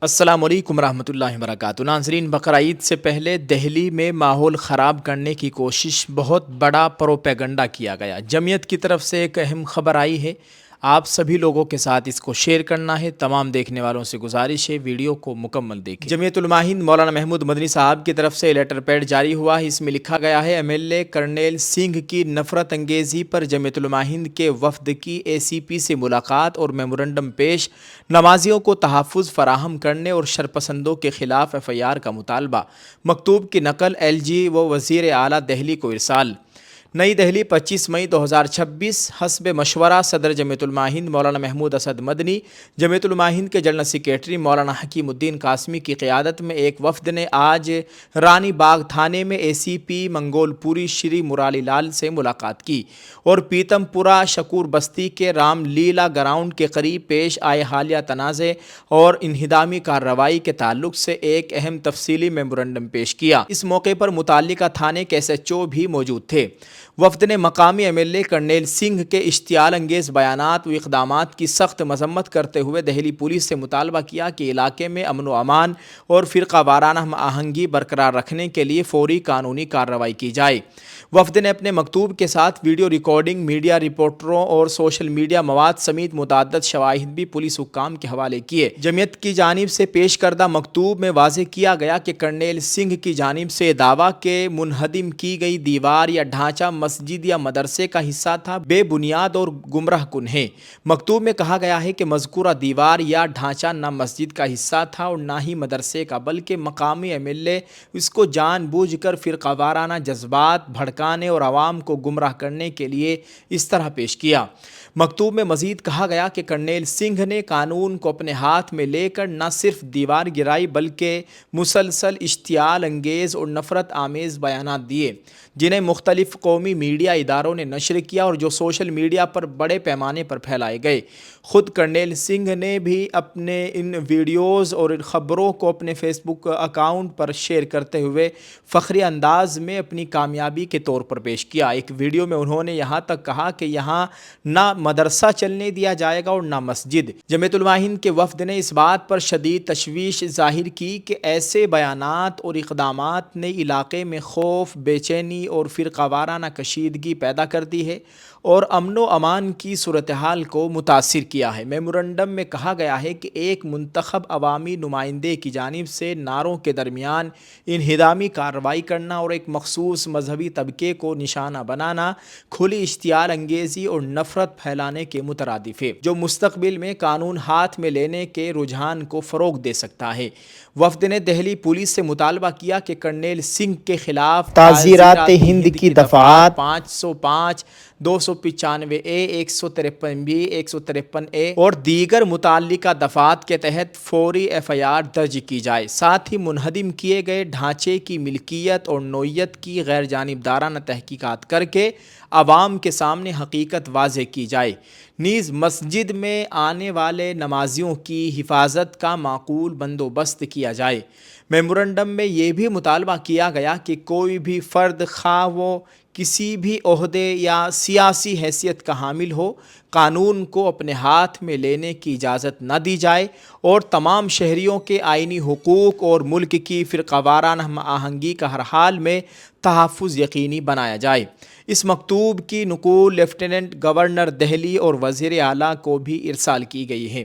السلام علیکم ورحمۃ اللہ وبرکاتہ۔ ناظرین، بقرعید سے پہلے دہلی میں ماحول خراب کرنے کی کوشش، بہت بڑا پروپیگنڈا کیا گیا۔ جمعیت کی طرف سے ایک اہم خبر آئی ہے، آپ سبھی لوگوں کے ساتھ اس کو شیئر کرنا ہے۔ تمام دیکھنے والوں سے گزارش ہے ویڈیو کو مکمل دیکھیں۔ جمعیت علماء ہند مولانا محمود مدنی صاحب کی طرف سے لیٹر پیڈ جاری ہوا ہے۔ اس میں لکھا گیا ہے، MLA کرنیل سنگھ کی نفرت انگیزی پر جمعیت علماء ہند کے وفد کی ACP سے ملاقات اور میمورنڈم پیش، نمازیوں کو تحفظ فراہم کرنے اور شرپسندوں کے خلاف FIR کا مطالبہ۔ مکتوب کی نقل LG و وزیر اعلیٰ دہلی کو ارسال۔ نئی دہلی 25 مئی 2026۔ حسب مشورہ صدر جمعیت علماء ہند مولانا محمود اسد مدنی، جمعیت علماء ہند کے جنرل سیکریٹری مولانا حکیم الدین قاسمی کی قیادت میں ایک وفد نے آج رانی باغ تھانے میں ACP منگول پوری شری مرالی لال سے ملاقات کی اور پیتم پورہ شکور بستی کے رام لیلا گراؤنڈ کے قریب پیش آئے حالیہ تنازع اور انہدامی کارروائی کے تعلق سے ایک اہم تفصیلی میمورنڈم پیش کیا۔ اس موقع پر متعلقہ تھانے کے SHO بھی موجود تھے۔ وفد نے مقامی MLA کرنیل سنگھ کے اشتعال انگیز بیانات و اقدامات کی سخت مذمت کرتے ہوئے دہلی پولیس سے مطالبہ کیا کہ علاقے میں امن و امان اور فرقہ وارانہ ہم آہنگی برقرار رکھنے کے لیے فوری قانونی کارروائی کی جائے۔ وفد نے اپنے مکتوب کے ساتھ ویڈیو ریکارڈنگ، میڈیا رپورٹروں اور سوشل میڈیا مواد سمیت متعدد شواہد بھی پولیس حکام کے حوالے کیے۔ جمعیت کی جانب سے پیش کردہ مکتوب میں واضح کیا گیا کہ کرنیل سنگھ کی جانب سے دعویٰ کہ منہدم کی گئی دیوار یا ڈھانچہ مسجد یا مدرسے کا حصہ تھا بے بنیاد اور گمراہ کن ہے۔ مکتوب میں کہا گیا ہے کہ مذکورہ دیوار یا ڈھانچہ نہ مسجد کا حصہ تھا اور نہ ہی مدرسے کا، بلکہ مقامی MLA اس کو جان بوجھ کر فرقہ وارانہ جذبات بھڑکانے اور عوام کو گمراہ کرنے کے لیے اس طرح پیش کیا۔ مکتوب میں مزید کہا گیا کہ کرنیل سنگھ نے قانون کو اپنے ہاتھ میں لے کر نہ صرف دیوار گرائی بلکہ مسلسل اشتعال انگیز اور نفرت آمیز بیانات دیے، جنہیں مختلف قومی میڈیا اداروں نے نشر کیا اور جو سوشل میڈیا پر بڑے پیمانے پر پھیلائے گئے۔ خود کرنیل سنگھ نے بھی اپنے ان ویڈیوز اور ان خبروں کو اپنے Facebook اکاؤنٹ پر شیئر کرتے ہوئے فخری انداز میں اپنی کامیابی کے طور پر پیش کیا۔ ایک ویڈیو میں انہوں نے یہاں تک کہا کہ یہاں نہ مدرسہ چلنے دیا جائے گا اور نہ مسجد۔ جمعیت علماء ہند کے وفد نے اس بات پر شدید تشویش ظاہر کی کہ ایسے بیانات اور اقدامات نے علاقے میں خوف، بے چینی اور فرقہ وارانہ کشیدگی پیدا کر دی ہے اور امن و امان کی صورتحال کو متاثر کیا ہے۔ میمورنڈم میں کہا گیا ہے کہ ایک منتخب عوامی نمائندے کی جانب سے نعروں کے درمیان انہدامی کارروائی کرنا اور ایک مخصوص مذہبی طبقے کو نشانہ بنانا کھلی اشتعال انگیزی اور نفرت پھیلانے کے مترادف ہے، جو مستقبل میں قانون ہاتھ میں لینے کے رجحان کو فروغ دے سکتا ہے۔ وفد نے دہلی پولیس سے مطالبہ کیا کہ کرنیل سنگھ کے خلاف تعزیرات ہند کی دفعات 505، 295A، 153B، 153A اور دیگر متعلقہ دفعات کے تحت فوری FIR درج کی جائے۔ ساتھ ہی منہدم کیے گئے ڈھانچے کی ملکیت اور نوعیت کی غیر جانبدارانہ تحقیقات کر کے عوام کے سامنے حقیقت واضح کی جائے۔ نیز مسجد میں آنے والے نمازیوں کی حفاظت کا معقول بندوبست کیا جائے۔ میمورنڈم میں یہ بھی مطالبہ کیا گیا کہ کوئی بھی فرد، خواہ وہ کسی بھی عہدے یا سیاسی حیثیت کا حامل ہو، قانون کو اپنے ہاتھ میں لینے کی اجازت نہ دی جائے اور تمام شہریوں کے آئینی حقوق اور ملک کی فرقہ وارانہ ہم آہنگی کا ہر حال میں تحفظ یقینی بنایا جائے۔ اس مکتوب کی نقول لیفٹیننٹ گورنر دہلی اور وزیر اعلیٰ کو بھی ارسال کی گئی ہے۔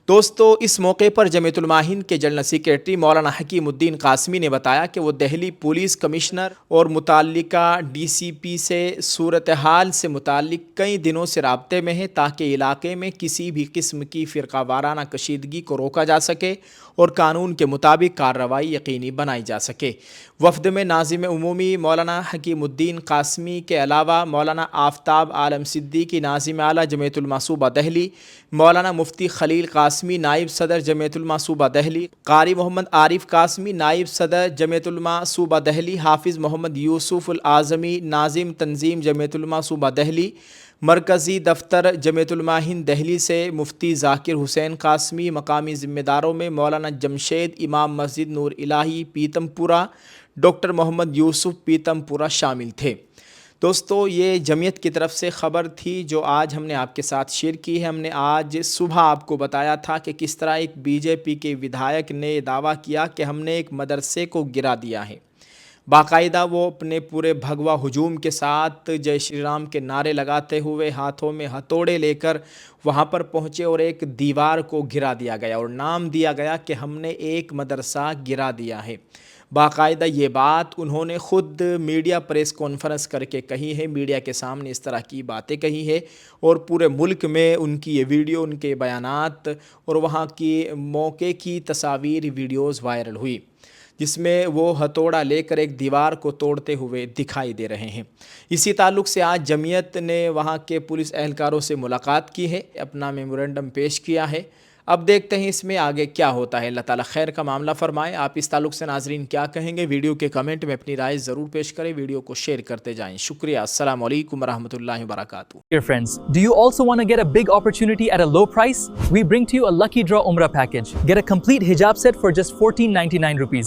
دوستو، اس موقع پر جمعیت علماء ہند کے جنرل سیکریٹری مولانا حکیم الدین قاسمی نے بتایا کہ وہ دہلی پولیس کمشنر اور متعلقہ DCP سے صورتحال سے متعلق کئی دنوں سے رابطے میں ہیں تاکہ علاقے میں کسی بھی قسم کی فرقہ وارانہ کشیدگی کو روکا جا سکے اور قانون کے مطابق کارروائی یقینی بنائی جا سکے۔ وفد میں ناظم عمومی مولانا حکیم الدین قاسمی کے علاوہ مولانا آفتاب عالم صدیقی ناظم اعلیٰ جمعیت علماء صوبہ دہلی، مولانا مفتی خلیل قاسمی نائب صدر جمعیت علماء صوبہ دہلی، قاری محمد عارف قاسمی نائب صدر جمعیت علماء صوبہ دہلی، حافظ محمد یوسف العظمی ناظم تنظیم جمعیت علماء صوبہ دہلی، مرکزی دفتر جمعیت علماء ہند دہلی سے مفتی ذاکر حسین قاسمی، مقامی ذمہ داروں میں مولانا جمشید امام مسجد نور الہی پیتم پورہ، ڈاکٹر محمد یوسف پیتم پورہ شامل تھے۔ دوستو یہ جمعیت کی طرف سے خبر تھی جو آج ہم نے آپ کے ساتھ شیئر کی ہے۔ ہم نے آج صبح آپ کو بتایا تھا کہ کس طرح ایک بی جے پی کے ودھائک نے دعویٰ کیا کہ ہم نے ایک مدرسے کو گرا دیا ہے۔ باقاعدہ وہ اپنے پورے بھگوا ہجوم کے ساتھ جے شری رام کے نعرے لگاتے ہوئے ہاتھوں میں ہتھوڑے لے کر وہاں پر پہنچے اور ایک دیوار کو گرا دیا گیا اور نام دیا گیا کہ ہم نے ایک مدرسہ گرا دیا ہے۔ باقاعدہ یہ بات انہوں نے خود میڈیا پریس کانفرنس کر کے کہی ہے، میڈیا کے سامنے اس طرح کی باتیں کہی ہے اور پورے ملک میں ان کی یہ ویڈیو، ان کے بیانات اور وہاں کی موقع کی تصاویر ویڈیوز وائرل ہوئی، جس میں وہ ہتھوڑا لے کر ایک دیوار کو توڑتے ہوئے دکھائی دے رہے ہیں۔ اسی تعلق سے آج جمعیت نے وہاں کے پولیس اہلکاروں سے ملاقات کی ہے، اپنا میمورنڈم پیش کیا ہے۔ اب دیکھتے ہیں اس میں آگے کیا ہوتا ہے۔ اللہ تعالیٰ خیر کا معاملہ فرمائے۔ آپ اس تعلق سے ناظرین کیا کہیں گے؟ ویڈیو کے کمنٹ میں اپنی رائے ضرور پیش کریں، ویڈیو کو شیئر کرتے جائیں۔ شکریہ۔ السلام علیکم ورحمۃ اللہ وبرکاتہ۔ Dear friends, do you also want to get a big opportunity at a low price? We bring to you a Lucky Draw Umrah package. Get a complete hijab set for just 14.99 rupees.